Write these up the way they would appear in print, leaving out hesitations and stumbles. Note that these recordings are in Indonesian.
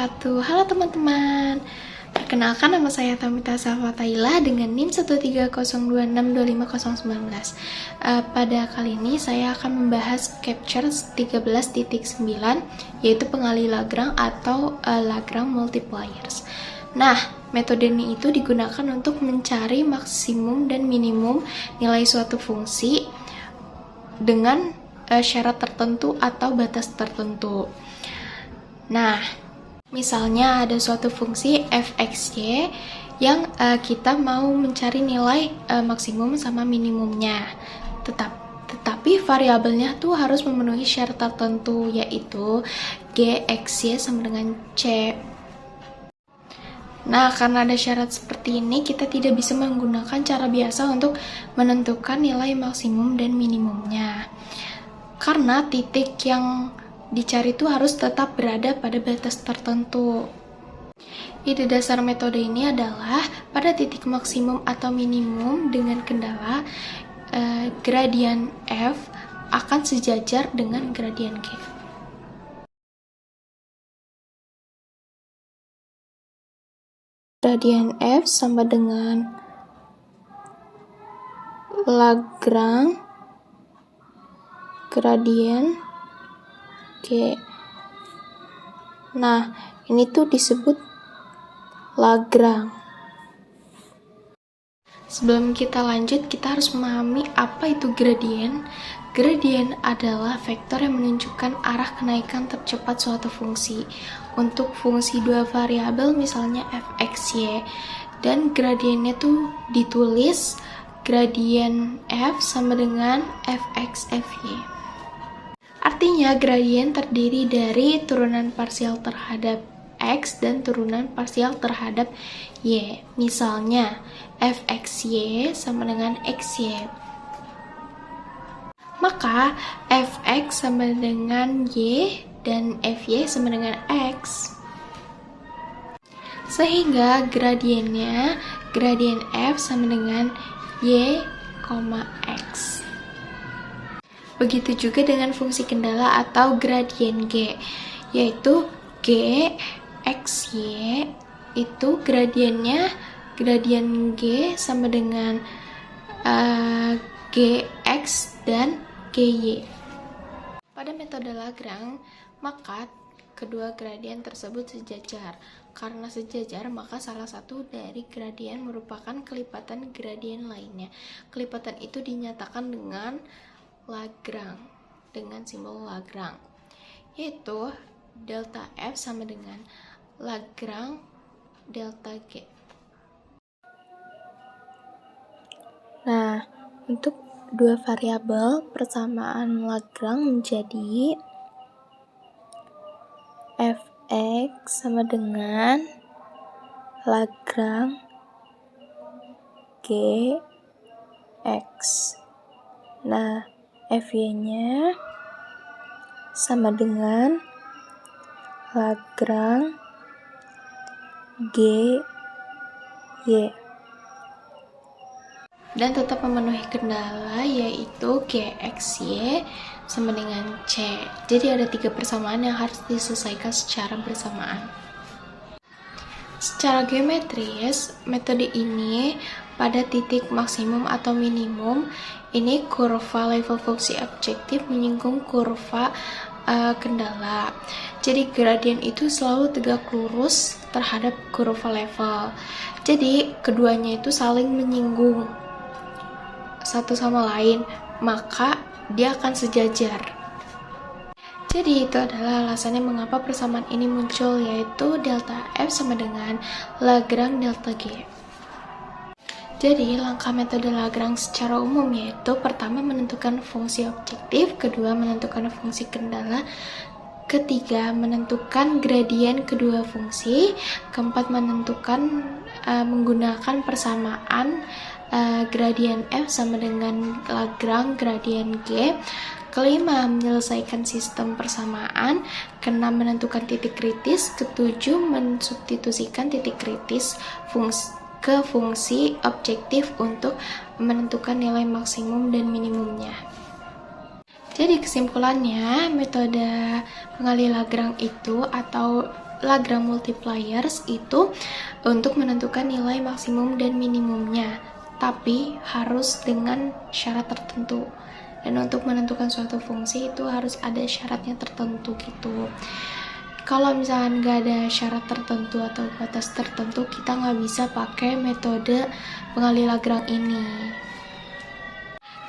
wabarakatuh. Halo teman-teman. Perkenalkan, nama saya Tamita Safataila dengan NIM 13026250019. Pada kali ini saya akan membahas capture 13.9, yaitu pengali Lagrange atau Lagrange multipliers. Nah, metode ini itu digunakan untuk mencari maksimum dan minimum nilai suatu fungsi dengan syarat tertentu atau batas tertentu. Nah, misalnya ada suatu fungsi fxy yang kita mau mencari nilai maksimum sama minimumnya. Tetapi variabelnya tuh harus memenuhi syarat tertentu, yaitu gxy sama dengan c. Nah, karena ada syarat seperti ini, kita tidak bisa menggunakan cara biasa untuk menentukan nilai maksimum dan minimumnya. Karena titik yang dicari itu harus tetap berada pada batas tertentu. Ide dasar metode ini adalah pada titik maksimum atau minimum dengan kendala gradien f akan sejajar dengan gradien g. Gradien f sama dengan Lagrange gradien G. Nah, ini tuh disebut Lagrange. Sebelum kita lanjut, kita harus memahami apa itu gradien. Gradien adalah vektor yang menunjukkan arah kenaikan tercepat suatu fungsi. Untuk fungsi dua variabel, misalnya fxy, dan gradiennya tuh ditulis gradien f sama dengan fx fy. Artinya, gradien terdiri dari turunan parsial terhadap x dan turunan parsial terhadap y. Misalnya, fxy sama dengan xy. Maka, fx sama dengan y dan fy sama dengan x. Sehingga gradiennya, gradien f sama dengan y, x. Begitu juga dengan fungsi kendala atau gradien g, yaitu g xy itu gradiennya gradien g sama dengan gx dan gy. Pada metode Lagrange, maka kedua gradien tersebut sejajar. Karena sejajar, maka salah satu dari gradien merupakan kelipatan gradien lainnya. Kelipatan itu dinyatakan dengan Lagrange, dengan simbol Lagrange, yaitu delta F sama dengan Lagrange delta G. Nah, untuk dua variabel, persamaan Lagrange menjadi fx sama dengan Lagrange gx. Nah, fy-nya sama dengan Lagrange gy dan tetap memenuhi kendala, yaitu gxy sama dengan c. Jadi ada 3 persamaan yang harus diselesaikan secara bersamaan. Secara geometris, metode ini pada titik maksimum atau minimum, ini kurva level fungsi objektif menyinggung kurva kendala. Jadi gradien itu selalu tegak lurus terhadap kurva level. Jadi keduanya itu saling menyinggung satu sama lain, maka dia akan sejajar. Jadi itu adalah alasannya mengapa persamaan ini muncul, yaitu delta F sama dengan Lagrange delta G. Jadi langkah metode Lagrange secara umum yaitu pertama menentukan fungsi objektif, kedua menentukan fungsi kendala, ketiga menentukan gradien kedua fungsi, keempat menentukan menggunakan persamaan gradien F sama dengan Lagrange gradien G, kelima menyelesaikan sistem persamaan, keenam menentukan titik kritis, ketujuh mensubstitusikan titik kritis ke fungsi objektif untuk menentukan nilai maksimum dan minimumnya. Jadi kesimpulannya, metode pengali Lagrange itu atau Lagrange multipliers itu untuk menentukan nilai maksimum dan minimumnya, tapi harus dengan syarat tertentu. Dan untuk menentukan suatu fungsi itu harus ada syaratnya tertentu gitu. Kalau misalkan nggak ada syarat tertentu atau batas tertentu, kita nggak bisa pakai metode pengali Lagrange ini.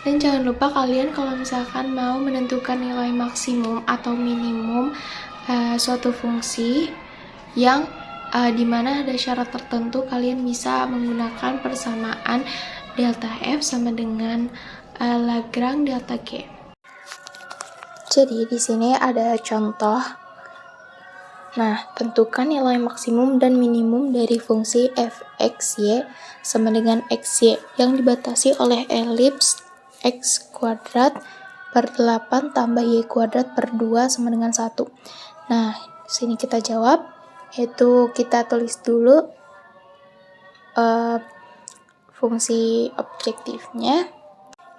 Dan jangan lupa kalian kalau misalkan mau menentukan nilai maksimum atau minimum suatu fungsi yang dimana ada syarat tertentu, kalian bisa menggunakan persamaan delta F sama dengan Lagrange delta G. Jadi di sini ada contoh. Nah, tentukan nilai maksimum dan minimum dari fungsi f(x,y) sama dengan xy yang dibatasi oleh elips x kuadrat per 8 tambah y kuadrat per 2 sama dengan 1. Nah, di sini kita jawab, yaitu kita tulis dulu fungsi objektifnya,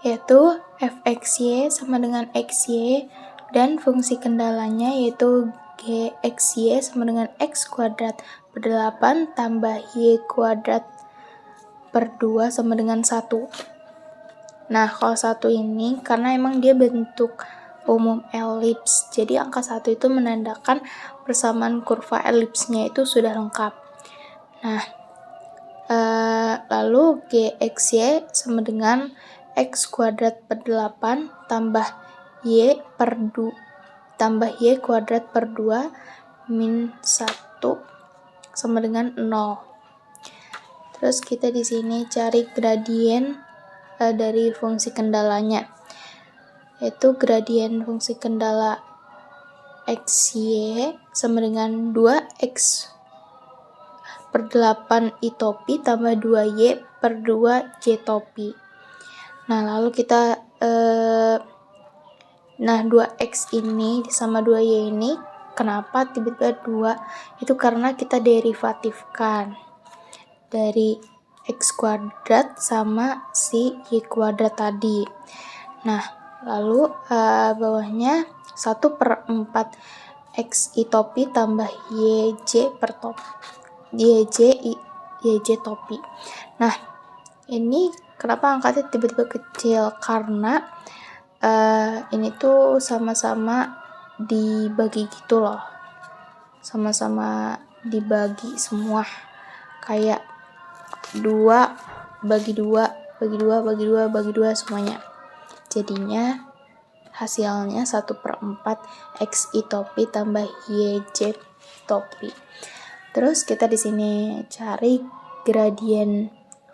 yaitu fxy sama dengan xy, dan fungsi kendalanya yaitu gxy sama dengan x kuadrat per 8 tambah y kuadrat per 2 sama dengan 1. Nah, kalau 1 ini karena emang dia bentuk umum elips, jadi angka 1 itu menandakan persamaan kurva elipsnya itu sudah lengkap. Nah, lalu gxy sama dengan x kuadrat per 8 tambah y kuadrat per 2 min 1 sama dengan 0. Terus kita di sini cari gradien dari fungsi kendalanya, yaitu gradien fungsi kendala xy sama dengan 2x per 8 i topi tambah 2y per 2 j topi. Nah, lalu kita 2x ini sama 2y ini kenapa tiba-tiba 2? Itu karena kita derivatifkan dari x kuadrat sama si y kuadrat tadi. Nah, lalu bawahnya 1/4 x i topi tambah yj per topi yj topi. Nah, ini kenapa angkanya tiba-tiba kecil? Karena ini tuh sama-sama dibagi gitu loh, sama-sama dibagi semua, kayak 2 bagi 2 bagi 2 bagi 2 bagi 2 semuanya. Jadinya hasilnya 1/4 x i topi tambah yj topi. Terus kita di sini cari gradien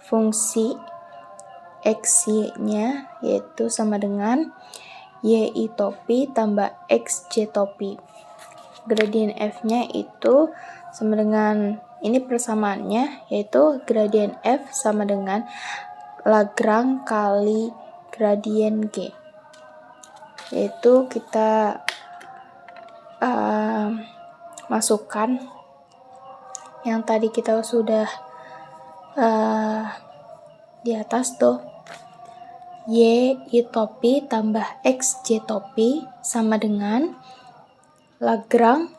fungsi xy-nya, yaitu sama dengan y i topi tambah xj topi. Gradien f-nya itu sama dengan, ini persamaannya, yaitu gradien f sama dengan Lagrange kali gradien g. Yaitu kita masukkan yang tadi kita sudah di atas tuh, y i topi tambah xj topi sama dengan Lagrange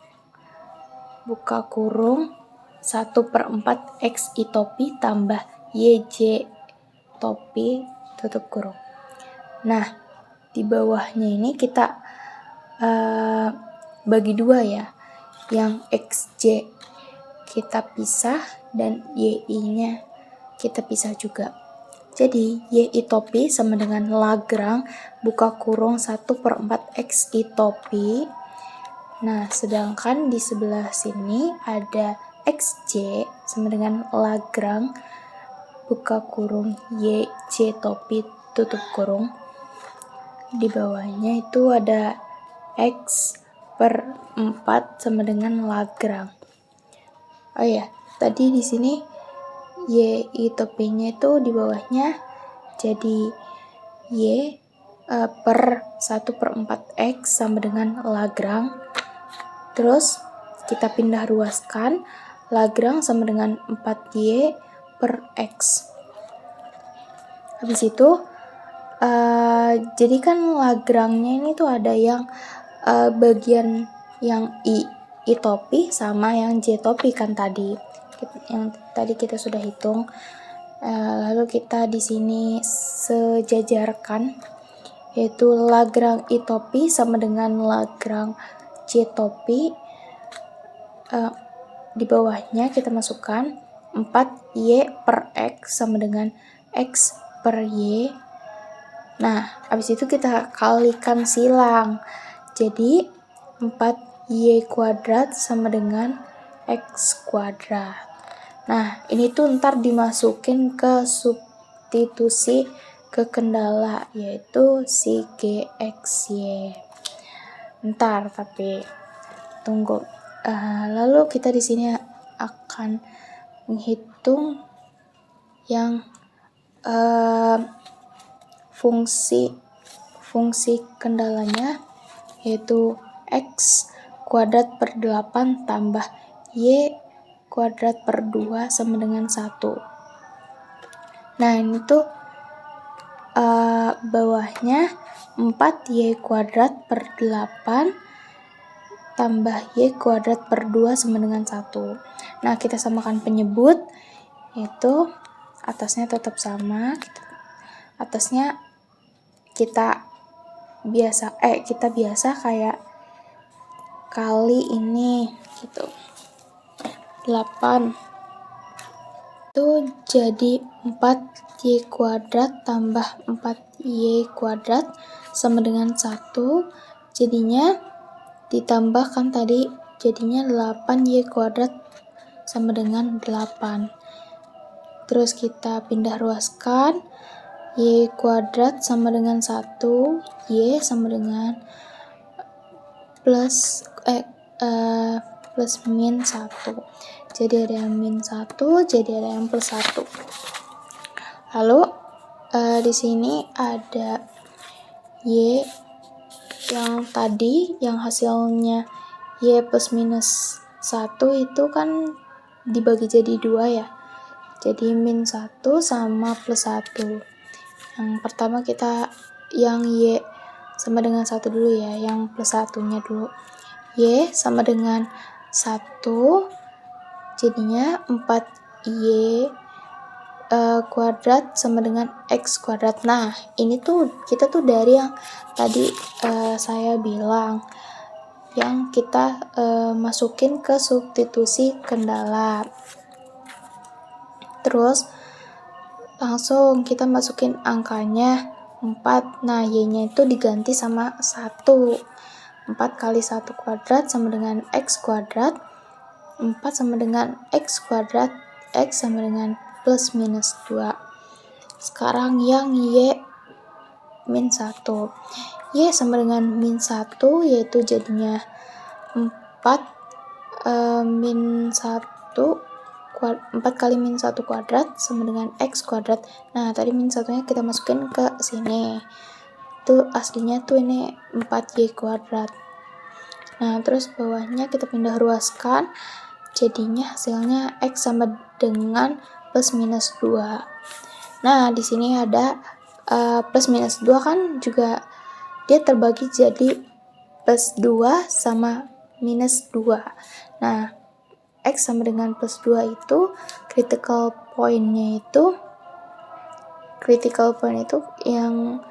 buka kurung 1/4 x i topi tambah yj topi tutup kurung. Nah, di bawahnya ini kita bagi 2 ya, yang xj kita pisah dan yi-nya kita pisah juga. Jadi y i topi sama dengan Lagrange buka kurung 1/4 x i topi. Nah, sedangkan di sebelah sini ada xj sama dengan Lagrange buka kurung yj topi tutup kurung. Di bawahnya itu ada x/4 sama dengan Lagrange. Oh ya, tadi di sini y i topinya itu di bawahnya jadi y per 1/4 x sama dengan Lagrange. Terus kita pindah ruaskan, Lagrange sama dengan 4y per x. Habis itu jadi kan Lagrange-nya ini tuh ada yang bagian yang i I topi sama yang J topi kan tadi. Yang tadi kita sudah hitung. Lalu kita di sini sejajarkan, yaitu Lagrange I topi sama dengan Lagrange J topi. Di bawahnya kita masukkan 4Y per X sama dengan X per Y. Nah, habis itu kita kalikan silang. Jadi 4Y kuadrat sama dengan X kuadrat. Nah, ini tuh ntar dimasukin ke substitusi ke kendala, yaitu si GXY. Ntar tapi tunggu. Lalu kita di sini akan menghitung yang fungsi kendalanya, yaitu X kuadrat per 8 tambah Y kuadrat per 2 sama dengan 1. Nah, ini tuh bawahnya 4Y kuadrat per 8 tambah Y kuadrat per 2 sama dengan 1. Nah, kita samakan penyebut, yaitu atasnya tetap sama. Atasnya kita biasa kayak kali ini gitu. 8 itu jadi 4Y kuadrat tambah 4Y kuadrat sama dengan 1. Jadinya ditambahkan tadi, jadinya 8Y kuadrat sama dengan 8. Terus kita pindah ruaskan, Y kuadrat sama dengan 1, Y sama dengan plus min 1. Jadi ada yang min 1, jadi ada yang plus 1. Lalu di sini ada Y yang tadi, yang hasilnya Y plus minus 1 itu kan dibagi jadi 2 ya. Jadi min 1 sama plus 1. Yang pertama kita yang Y sama dengan 1 dulu ya, yang plus 1-nya dulu. Y sama dengan 1, jadinya 4Y kuadrat sama dengan X kuadrat. Nah, ini tuh kita tuh dari yang tadi saya bilang, yang kita masukin ke substitusi kendala. Terus langsung kita masukin angkanya 4. Nah, Y-nya itu diganti sama 1. 4 kali 1 kuadrat sama dengan X kuadrat. 4 sama dengan X kuadrat. X sama dengan plus minus 2. Sekarang yang Y min 1. Y sama dengan min 1, yaitu jadinya 4 min 1 4 kali min 1 kuadrat sama dengan X kuadrat. Nah, tadi min 1-nya kita masukin ke sini. Itu aslinya tuh ini 4Y kuadrat. Nah, terus bawahnya kita pindah ruaskan. Jadinya hasilnya X sama dengan plus minus 2. Nah, di sini ada plus minus 2 kan juga dia terbagi jadi plus 2 sama minus 2. Nah, X sama dengan plus 2 itu critical point itu yang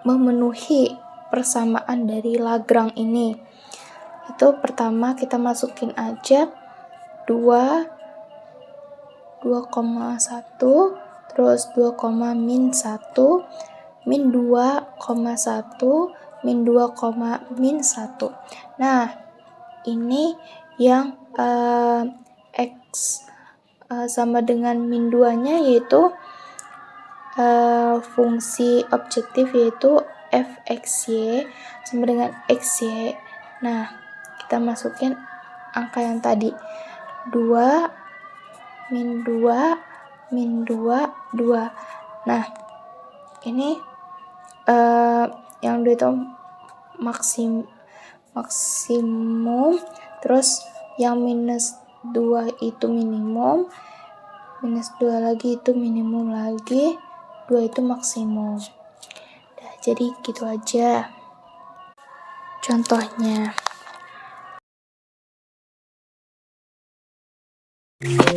memenuhi persamaan dari Lagrange ini. Itu pertama kita masukin aja 2,1, terus 2, min 1, min 2,1, min 2, min 1. Nah, ini yang X sama dengan min 2-nya, yaitu fungsi objektif, yaitu fxy sama dengan xy. Nah, kita masukin angka yang tadi 2, min 2, min 2, 2. Nah, ini yang itu maksimum, terus yang minus 2 itu minimum, minus 2 lagi itu minimum lagi, 2 itu maksimum. Nah, jadi gitu aja contohnya. you.